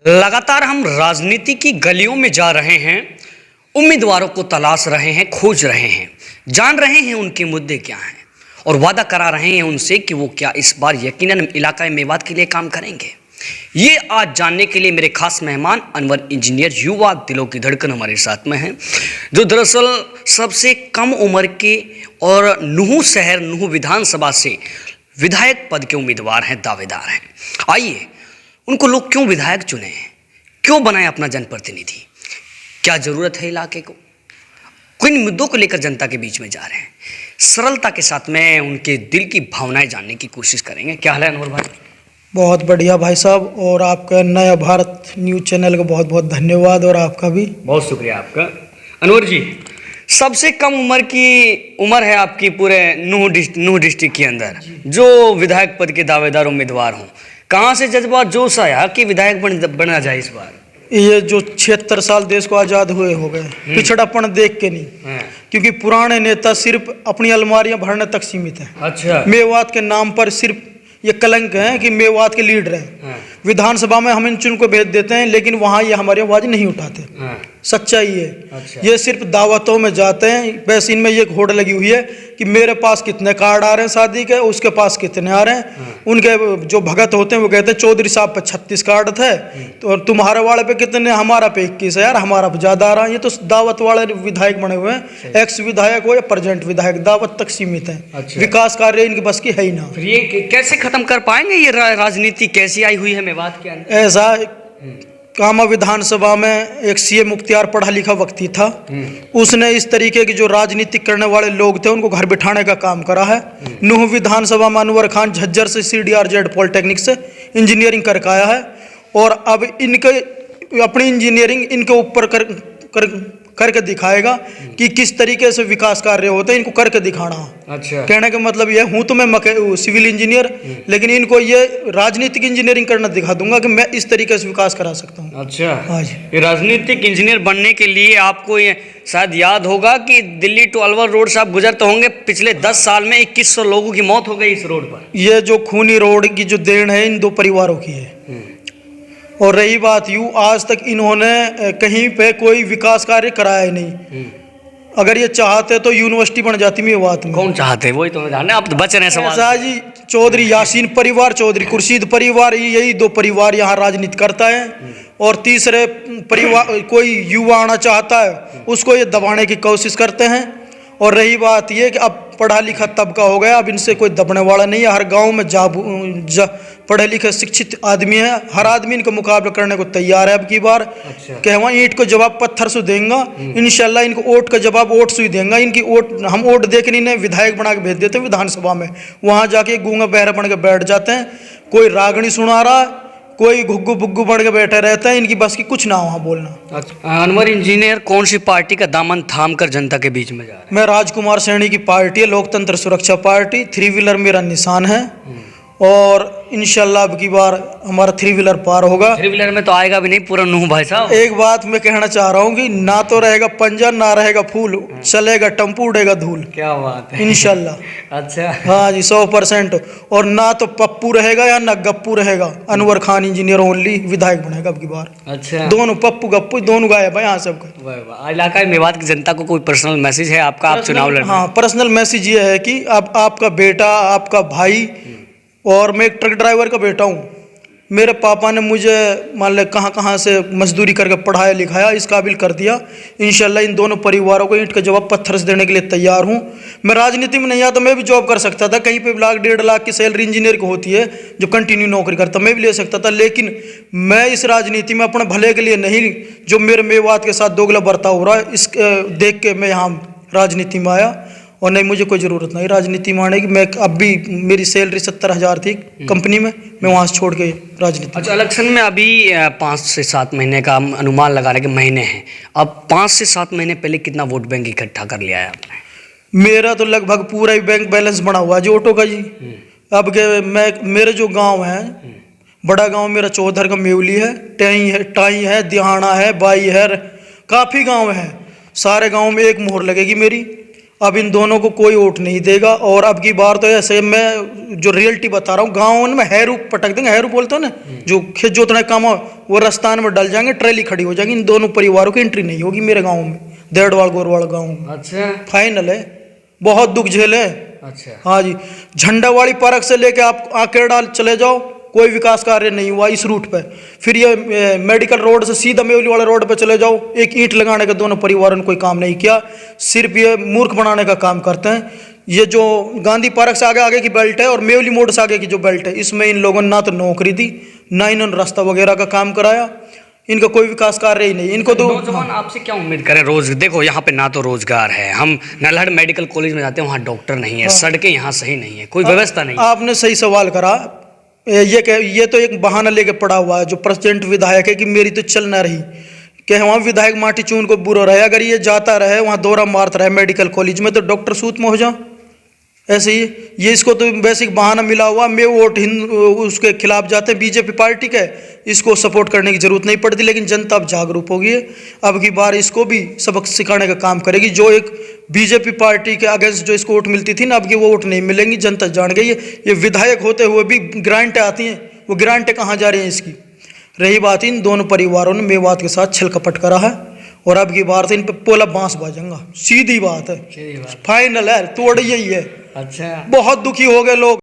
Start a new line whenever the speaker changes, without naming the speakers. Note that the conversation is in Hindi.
लगातार हम राजनीति की गलियों में जा रहे हैं, उम्मीदवारों को तलाश रहे हैं, खोज रहे हैं, जान रहे हैं उनके मुद्दे क्या हैं और वादा करा रहे हैं उनसे कि वो क्या इस बार यकीनन इलाका मेवात के लिए काम करेंगे। ये आज जानने के लिए मेरे खास मेहमान अनवर इंजीनियर युवा दिलों की धड़कन हमारे साथ में हैं, जो दरअसल सबसे कम उम्र के और नुहू शहर नुहू विधानसभा से विधायक पद के उम्मीदवार हैं, दावेदार हैं। आइए उनको लोग क्यों विधायक चुने हैं, क्यों बनाए अपना जनप्रतिनिधि, क्या जरूरत है इलाके को, किन मुद्दों को लेकर जनता के बीच में जा रहे हैं, सरलता के साथ में उनके दिल की भावनाएं जानने की कोशिश करेंगे। क्या हाल है अनवर भाई?
बहुत बढ़िया भाई साहब, और आपका नया भारत न्यूज़ चैनल को बहुत बहुत धन्यवाद, और आपका भी
बहुत शुक्रिया आपका। अनवर जी, सबसे कम उम्र की उम्र है आपकी पूरे नूह डिस्ट्रिक्ट के अंदर जो विधायक पद के दावेदार उम्मीदवार हों, कहाँ से जज्बा जोश आया कि विधायक बना जाए इस बार?
ये जो 76 साल देश को आज़ाद हुए हो गए, पिछड़ापन देख के नहीं, क्योंकि पुराने नेता सिर्फ अपनी अलमारियां भरने तक सीमित हैं।
अच्छा।
मेवात के नाम पर सिर्फ ये कलंक है कि मेवात के लीडर हैं। विधानसभा में हम इन चुन को भेज देते हैं, लेकिन वहाँ ये हमारी आवाज़ नहीं उठाते। सच्चाई है। अच्छा। ये सिर्फ दावतों में जाते हैं, वैसे इनमें ये होड़ लगी हुई है कि मेरे पास कितने कार्ड आ रहे हैं शादी के, उसके पास कितने आ रहे हैं। उनके जो भगत होते हैं वो कहते हैं चौधरी साहब पे 36 कार्ड थे, तो तुम्हारे वाले पे कितने, हमारा पे 21 है यार, हमारा पे ज़्यादा आ रहा है। ये तो दावत वाले विधायक बने हुए हैं, एक्स विधायक हो या प्रेजेंट विधायक, दावत तक सीमित है। अच्छा। विकास कार्य इनकी बस की है ही ना।
फिर ये कैसे खत्म कर पाएंगे? ये राजनीति कैसी आई हुई है मेवात के अंदर?
ऐसा कामा विधानसभा में एक सीए मुख्तियार पढ़ा लिखा व्यक्ति था, उसने इस तरीके की जो राजनीति करने वाले लोग थे उनको घर बिठाने का काम करा है। नूह विधानसभा में अनवर खान झज्जर से CDRZ पॉलिटेक्निक से इंजीनियरिंग करके आया है, और अब इनके अपनी इंजीनियरिंग इनके ऊपर करके दिखाएगा कि किस तरीके से विकास कार्य होते हैं, इनको करके दिखाना। अच्छा। कहने का मतलब ये हूँ तो मैं सिविल इंजीनियर, लेकिन इनको ये राजनीतिक इंजीनियरिंग करना दिखा दूंगा कि मैं इस तरीके से विकास करा सकता हूँ। अच्छा। हाँ जी।
ये राजनीतिक इंजीनियर बनने के लिए आपको ये शायद याद होगा कि दिल्ली टू अलवर रोड से आप गुजरते होंगे, पिछले 10 साल में 2100 लोगों की मौत हो गई इस रोड पर।
ये जो खूनी रोड की जो देन है इन 2 परिवारों की है। और रही बात यूँ, आज तक इन्होंने कहीं पे कोई विकास कार्य कराया ही नहीं। अगर ये चाहते तो यूनिवर्सिटी बन जाती मेवात में।
कौन चाहते? वही तो जानना, आप तो बच रहे हैं सवाल।
जी, चौधरी यासीन परिवार, चौधरी खुर्शीद परिवार, यही 2 परिवार यहाँ राजनीति करता है। और तीसरे परिवार कोई युवा आना चाहता है उसको ये दबाने की कोशिश करते हैं। और रही बात ये कि अब पढ़ा लिखा तबका हो गया, अब इनसे कोई दबने वाला नहीं है। हर गांव में पढ़े लिखे शिक्षित आदमी है, हर आदमी इनको मुकाबला करने को तैयार है। अब की बार कहवा ईंट को जवाब पत्थर से देंगे, इंशाल्लाह इनको ओट का जवाब ओट से ही देंगे। इनकी ओट हम ओट दे के इन्हें विधायक बना के भेज देते हैं विधानसभा में, वहाँ जाके गूंगा बहरा बन के बैठ जाते हैं। कोई रागणी सुना रहा, कोई घुग्गू बुग्गू बढ़ के बैठे रहते हैं, इनकी बस की कुछ ना वहाँ बोलना।
अच्छा। अनवर इंजीनियर कौन सी पार्टी का दामन थाम कर जनता के बीच में जा रहा है?
मैं राजकुमार सैनी की पार्टी है, लोकतंत्र सुरक्षा पार्टी। 3 व्हीलर मेरा निशान है, और इंशाल्लाह अब की बार हमारा 3 व्हीलर पार होगा।
3 व्हीलर में तो आएगा भी नहीं पूरा नूह भाई साहब।
एक बात मैं कहना चाह रहा हूँ कि ना तो रहेगा पंजा, ना रहेगा फूल, चलेगा टम्पू, उड़ेगा धूल। क्या बात है, इंशाल्लाह। अच्छा। हाँ जी, 100%। और ना तो पप्पू रहेगा या ना गप्पू रहेगा, अनवर खान इंजीनियर ओनली विधायक बनेगा अब की बार। अच्छा। दोनों पप्पू गप्पू दोनों गायब है यहाँ सबका।
इलाका मेवात की जनता को कोई पर्सनल मैसेज है आपका? आप चुनाव लड़ रहे हैं।
हाँ, पर्सनल मैसेज ये है कि अब आपका बेटा, आपका भाई, और मैं एक ट्रक ड्राइवर का बेटा हूँ। मेरे पापा ने मुझे मान ले कहाँ से मजदूरी करके पढ़ाया लिखाया, इस काबिल कर दिया। इंशाल्लाह इन दोनों परिवारों को ईंट का जवाब पत्थर से देने के लिए तैयार हूँ। मैं राजनीति में नहीं आता, मैं भी जॉब कर सकता था, कहीं पे 1 1.5 लाख की सैलरी इंजीनियर को होती है जो कंटिन्यू नौकरी करता, मैं भी ले सकता था। लेकिन मैं इस राजनीति में अपने भले के लिए नहीं, जो मेरे मेवात के साथ दोगला बर्ताव हो रहा है इस देख के मैं यहाँ राजनीति में आया। और नहीं, मुझे कोई ज़रूरत नहीं राजनीति में आने की। मैं अब भी मेरी सैलरी 70,000 थी कंपनी में, मैं वहाँ से छोड़ के राजनीति।
अच्छा, इलेक्शन में अभी 5 से 7 महीने का अनुमान लगाने के महीने हैं। अब 5 से 7 महीने पहले कितना वोट बैंक इकट्ठा कर लिया है आपने?
मेरा तो लगभग पूरा ही बैंक बैलेंस बना हुआ है जी, ऑटो का जी। अब के मेरे जो गाँव है, बड़ा गाँव मेरा चौधर का मेवली है, टाई है, दिहाना है, बाई है, काफ़ी गाँव है। सारे गाँव में एक मोहर लगेगी मेरी। अब इन दोनों को कोई वोट नहीं देगा। और अब की बार तो ऐसे मैं जो रियलिटी बता रहा हूँ, गाँव में हैरू पटक देंगे, हैरू बोलते हो ना, जो खेत जोतना काम हो वो रास्तान में डल जाएंगे, ट्रैली खड़ी हो जाएगी, इन दोनों परिवारों की एंट्री नहीं होगी मेरे गाँव में, देड़वाड़ गोरवाड़ गाँव में।
अच्छा,
फाइनल है, बहुत दुख झेले।
अच्छा,
हाँ जी, झंडावाड़ी पार्क से लेके आप आकेड़ा चले जाओ, कोई विकास कार्य नहीं हुआ इस रूट पे। फिर ये मेडिकल रोड से सीधा मेवली वाला रोड पे चले जाओ, एक ईंट लगाने का दोनों परिवारों ने कोई काम नहीं किया, सिर्फ ये मूर्ख बनाने का काम करते हैं। ये जो गांधी पार्क से आगे आगे की बेल्ट है और मेवली मोड़ से आगे की जो बेल्ट है, इसमें इन लोगों ने ना तो नौकरी दी, ना इन्होंने रास्ता वगैरह का काम कराया, इनका कोई विकास कार्य ही नहीं। इनको तो
नौजवान आपसे क्या उम्मीद करें? रोज देखो यहाँ पे ना तो रोजगार है, हम नल्हड़ मेडिकल कॉलेज में जाते हैं, वहाँ डॉक्टर नहीं है, सड़कें यहाँ सही नहीं है, कोई व्यवस्था नहीं है।
आपने सही सवाल करा। ये तो एक बहाना लेके पड़ा हुआ है जो प्रेसिडेंट विधायक है कि मेरी तो चल ना रही, कि वहाँ विधायक माटी चून को बुरा रहे, अगर ये जाता रहे वहाँ दौरा मारता रहे मेडिकल कॉलेज में तो डॉक्टर सूत में हो जाओ। ऐसे ही ये इसको तो बेसिक बहाना मिला हुआ, मैं वोट उसके खिलाफ जाते हैं बीजेपी पार्टी के, इसको सपोर्ट करने की जरूरत नहीं पड़ती। लेकिन जनता अब जागरूक होगी है, अब की बार इसको भी सबक सिखाने का काम करेगी। जो एक बीजेपी पार्टी के अगेंस्ट जो इसको वोट मिलती थी ना, अब की वो वोट नहीं मिलेंगी, जनता जान गई है। ये विधायक होते हुए भी ग्रांटें आती हैं, वो ग्रांटें कहाँ जा रही हैं इसकी। रही बात इन दोनों परिवारों ने मेवात के साथ छल कपट करा है, और अब की बार से इन पे पोला बांस बाजेंगा, सीधी बात है, फाइनल है, तोड़ यही है।
अच्छा,
बहुत दुखी हो गए लोग।